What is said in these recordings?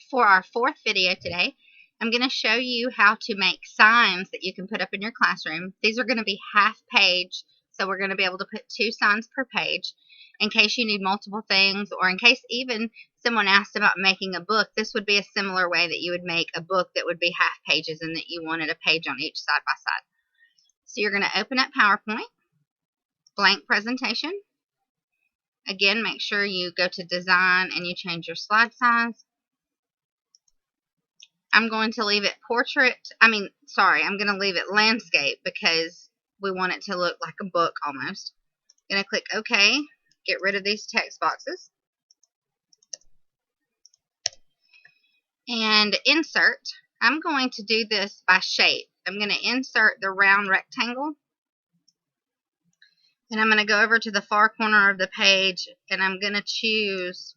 For our fourth video today, I'm going to show you how to make signs that you can put up in your classroom. These are going to be half page, so we're going to be able to put 2 signs per page in case you need multiple things, or in case even someone asked about making a book. This would be a similar way that you would make a book that would be half pages and that you wanted a page on each side by side. So you're going to open up PowerPoint, blank presentation. Again, make sure you go to design and you change your slide size. I'm going to leave it I'm going to leave it landscape because we want it to look like a book almost. I'm going to click OK, get rid of these text boxes, and insert. I'm going to do this by shape. I'm going to insert the round rectangle, and I'm going to go over to the far corner of the page, and I'm going to choose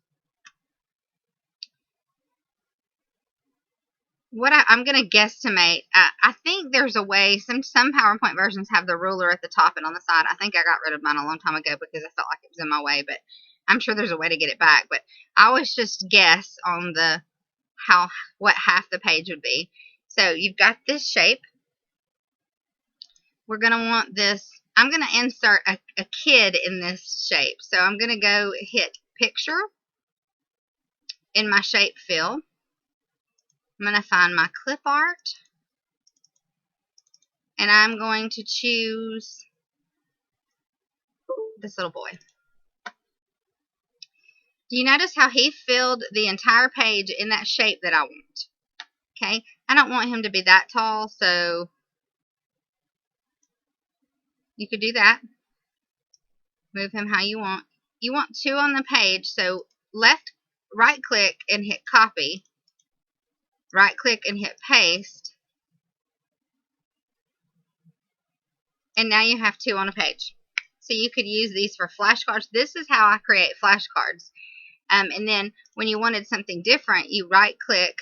what I'm going to guesstimate. I think there's a way, some PowerPoint versions have the ruler at the top and on the side. I think I got rid of mine a long time ago because I felt like it was in my way, but I'm sure there's a way to get it back. But I always just guess on what half the page would be. So you've got this shape. We're going to want this. I'm going to insert a kid in this shape. So I'm going to go hit picture in my shape fill. I'm going to find my clip art, and I'm going to choose this little boy. Do you notice how he filled the entire page in that shape that I want? Okay, I don't want him to be that tall, so you could do that. Move him how you want. You want 2 on the page, so right click and hit copy. Right click and hit paste, and now you have 2 on a page. So you could use these for flashcards. This is how I create flashcards. And then when you wanted something different, you right click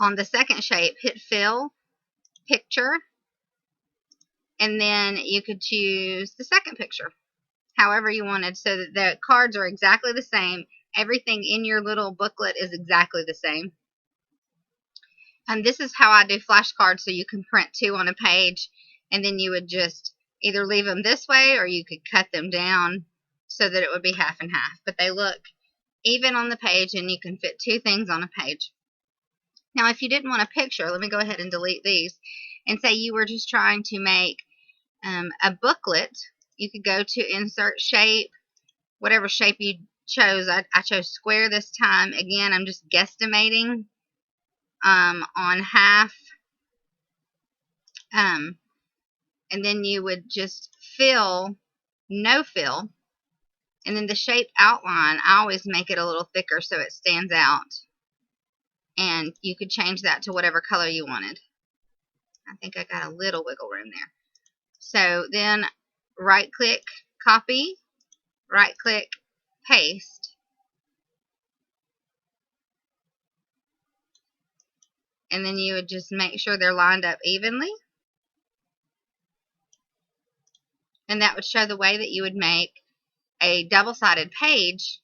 on the second shape, hit fill, picture, and then you could choose the second picture however you wanted, so that the cards are exactly the same. Everything in your little booklet is exactly the same. And this is how I do flashcards, so you can print 2 on a page, and then you would just either leave them this way or you could cut them down so that it would be half and half. But they look even on the page, and you can fit 2 things on a page. Now, if you didn't want a picture, let me go ahead and delete these, and say you were just trying to make a booklet. You could go to insert shape, whatever shape you chose. I chose square this time. Again, I'm just guesstimating on half, and then you would just fill, no fill, and then the shape outline, I always make it a little thicker so it stands out, and you could change that to whatever color you wanted. I think I got a little wiggle room there. So then right click, copy, right click, paste, and then you would just make sure they're lined up evenly. And that would show the way that you would make a double-sided page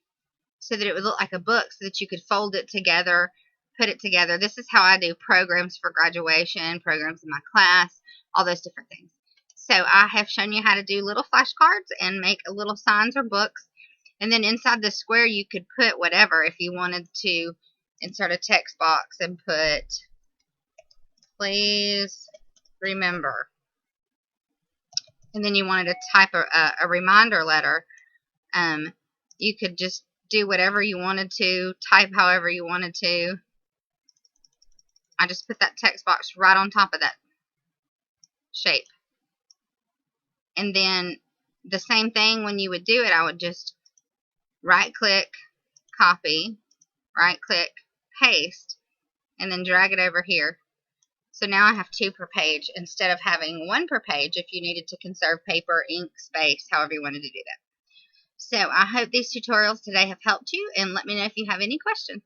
so that it would look like a book, so that you could fold it together, put it together. This is how I do programs for graduation, programs in my class, all those different things. So I have shown you how to do little flashcards and make little signs or books. And then inside the square you could put whatever. If you wanted to insert a text box and put, please remember, and then you wanted to type a reminder letter, you could just do whatever you wanted to, type however you wanted to. I just put that text box right on top of that shape. And then the same thing when you would do it, I would just right click, copy, right click, paste, and then drag it over here. So now I have 2 per page instead of having 1 per page if you needed to conserve paper, ink, space, however you wanted to do that. So I hope these tutorials today have helped you, and let me know if you have any questions.